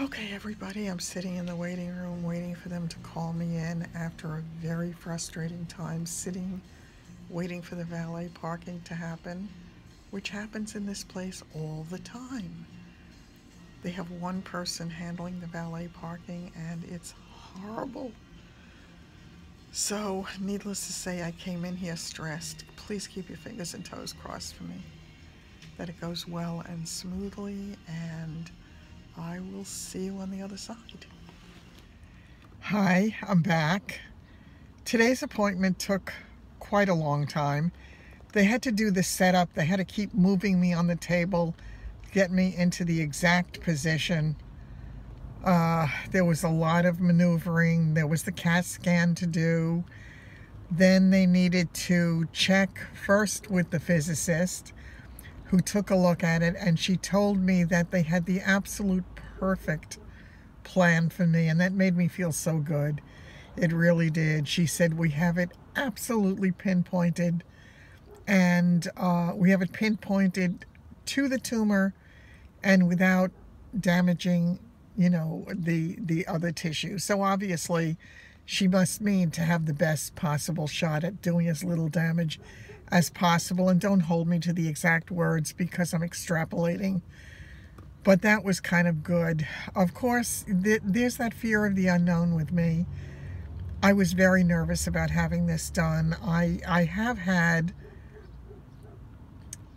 Okay, everybody, I'm sitting in the waiting room waiting for them to call me in after a very frustrating time sitting, waiting for the valet parking to happen, which happens in this place all the time. They have one person handling the valet parking, and it's horrible. So, needless to say, I came in here stressed. Please keep your fingers and toes crossed for me, that it goes well and smoothly, and I will see you on the other side. Hi, I'm back. Today's appointment took quite a long time. They had to do the setup. They had to keep moving me on the table, get me into the exact position. There was a lot of maneuvering. There was the CAT scan to do. Then they needed to check first with the physicist, who took a look at it, and she told me that they had the absolute perfect plan for me, and that made me feel so good. It really did. She said we have it absolutely pinpointed, and we have it pinpointed to the tumor and without damaging, the other tissue. So obviously she must mean to have the best possible shot at doing as little damage as possible. And don't hold me to the exact words because I'm extrapolating. But that was kind of good. Of course, there's that fear of the unknown with me. I was very nervous about having this done. I have had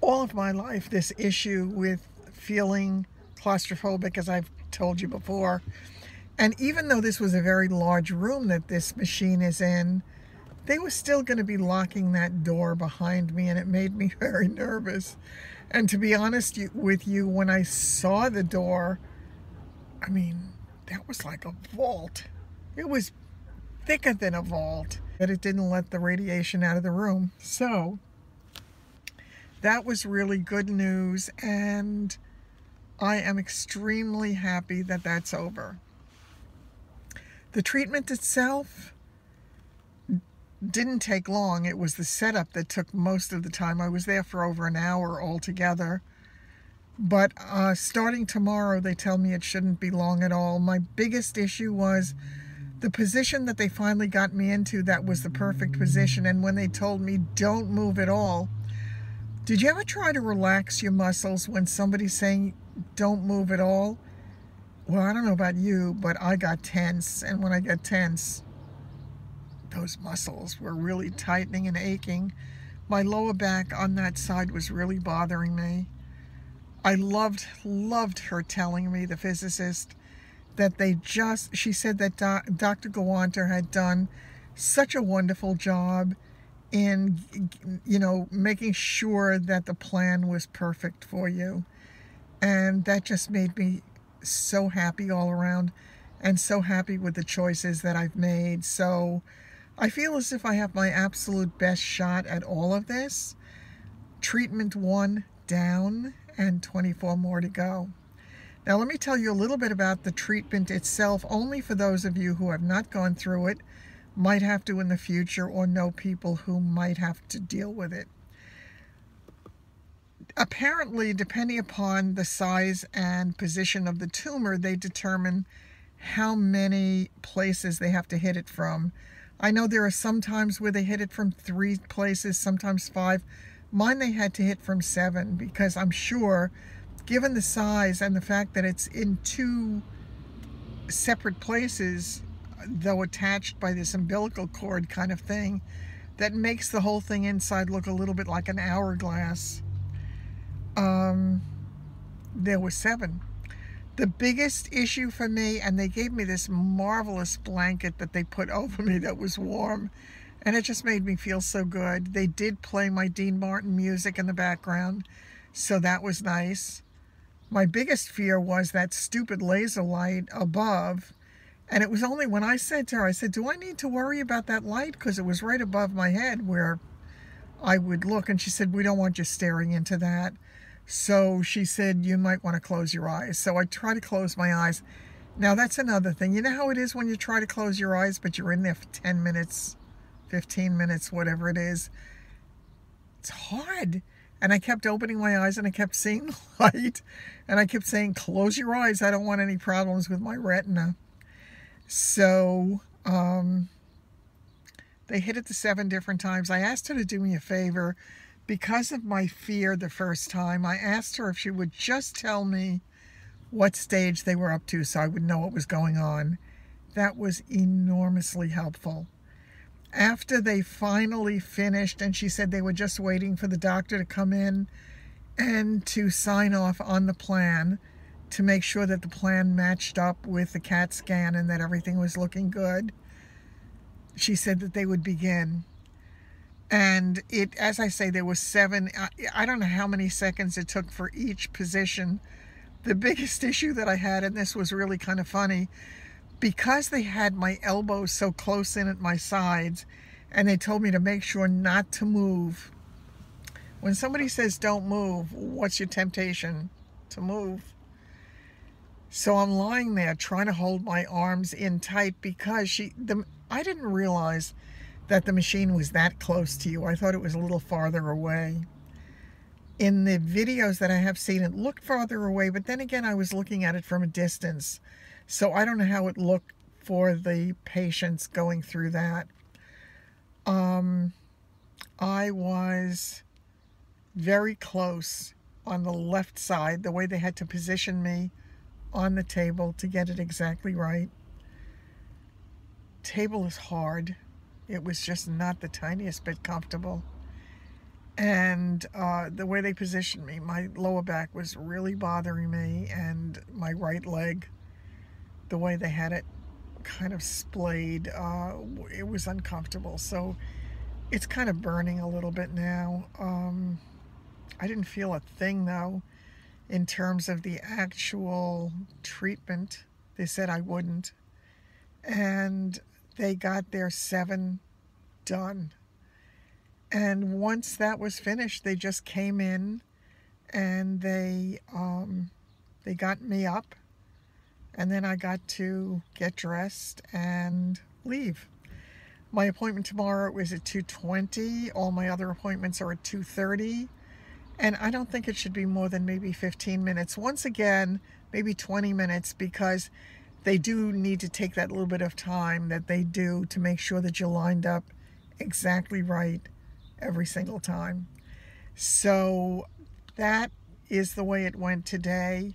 all of my life this issue with feeling claustrophobic, as I've told you before. And even though this was a very large room that this machine is in, they were still going to be locking that door behind me, and it made me very nervous. And to be honest with you, when I saw the door, I mean, that was like a vault. It was thicker than a vault, but it didn't let the radiation out of the room. So that was really good news, and I am extremely happy that that's over. The treatment itself didn't take long. It was the setup that took most of the time. I was there for over an hour altogether. But starting tomorrow, they tell me it shouldn't be long at all. My biggest issue was the position that they finally got me into. That was the perfect position. And when they told me don't move at all, did you ever try to relax your muscles when somebody's saying don't move at all? Well, I don't know about you, but I got tense. And when I get tense, those muscles were really tightening and aching. My lower back on that side was really bothering me. I loved her telling me, the physicist, that she said that Dr. Gawanter had done such a wonderful job in, making sure that the plan was perfect for you. And that just made me so happy all around, and so happy with the choices that I've made. So I feel as if I have my absolute best shot at all of this. Treatment 1 down and 24 more to go. Now let me tell you a little bit about the treatment itself, only for those of you who have not gone through it, might have to in the future, or know people who might have to deal with it. Apparently, depending upon the size and position of the tumor, they determine how many places they have to hit it from. I know there are some times where they hit it from 3 places, sometimes 5. Mine they had to hit from 7, because I'm sure, given the size and the fact that it's in 2 separate places, though attached by this umbilical cord kind of thing, that makes the whole thing inside look a little bit like an hourglass. There were 7. The biggest issue for me, and they gave me this marvelous blanket that they put over me that was warm, and it just made me feel so good. They did play my Dean Martin music in the background, so that was nice. My biggest fear was that stupid laser light above, and it was only when I said to her, I said, do I need to worry about that light? Because it was right above my head where I would look, and she said, we don't want you staring into that. So she said, you might want to close your eyes. So I try to close my eyes. Now that's another thing. You know how it is when you try to close your eyes, but you're in there for 10 minutes, 15 minutes, whatever it is. It's hard. And I kept opening my eyes and I kept seeing the light. And I kept saying, close your eyes. I don't want any problems with my retina. So they hit it the 7 different times. I asked her to do me a favor. Because of my fear the first time, I asked her if she would just tell me what stage they were up to so I would know what was going on. That was enormously helpful. After they finally finished, and she said they were just waiting for the doctor to come in and to sign off on the plan to make sure that the plan matched up with the CAT scan and that everything was looking good, she said that they would begin. And it, as I say, there was 7, I don't know how many seconds it took for each position. The biggest issue that I had, and this was really kind of funny, because they had my elbows so close in at my sides, and they told me to make sure not to move. When somebody says don't move, what's your temptation? To move. So I'm lying there trying to hold my arms in tight because I didn't realize that the machine was that close to you. I thought it was a little farther away. In the videos that I have seen, it looked farther away, but then again, I was looking at it from a distance. So I don't know how it looked for the patients going through that. I was very close on the left side, the way they had to position me on the table to get it exactly right. Table is hard. It was just not the tiniest bit comfortable. And the way they positioned me, my lower back was really bothering me, and my right leg, the way they had it kind of splayed, it was uncomfortable. So it's kind of burning a little bit now. I didn't feel a thing though in terms of the actual treatment. They said I wouldn't. And they got their 7 done. And once that was finished, they just came in and they got me up, and then I got to get dressed and leave. My appointment tomorrow was at 2:20. All my other appointments are at 2:30. And I don't think it should be more than maybe 15 minutes. Once again, maybe 20 minutes, because they do need to take that little bit of time that they do to make sure that you're lined up exactly right every single time. So that is the way it went today.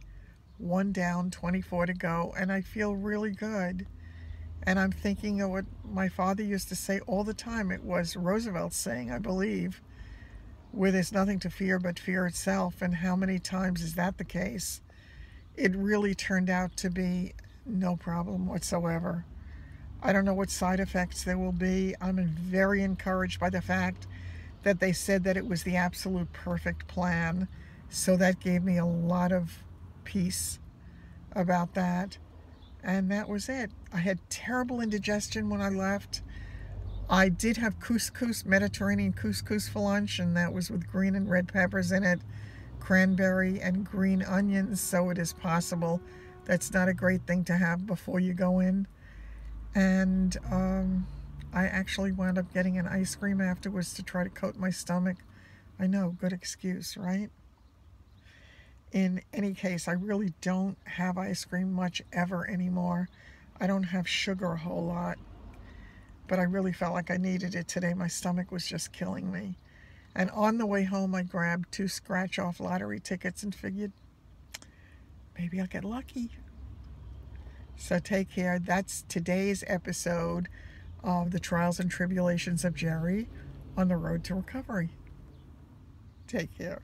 1 down, 24 to go, and I feel really good. And I'm thinking of what my father used to say all the time. It was Roosevelt saying, I believe, where there's nothing to fear but fear itself. And how many times is that the case? It really turned out to be no problem whatsoever. I don't know what side effects there will be. I'm very encouraged by the fact that they said that it was the absolute perfect plan. So that gave me a lot of peace about that. And that was it. I had terrible indigestion when I left. I did have couscous, Mediterranean couscous for lunch, and that was with green and red peppers in it, cranberry and green onions, so it is possible that's not a great thing to have before you go in. And I actually wound up getting an ice cream afterwards to try to coat my stomach. I know, good excuse, right? In any case, I really don't have ice cream much ever anymore. I don't have sugar a whole lot, but I really felt like I needed it today. My stomach was just killing me. And on the way home, I grabbed 2 scratch-off lottery tickets and figured maybe I'll get lucky. So take care. That's today's episode of the Trials and Tribulations of Geri on the Road to Recovery. Take care.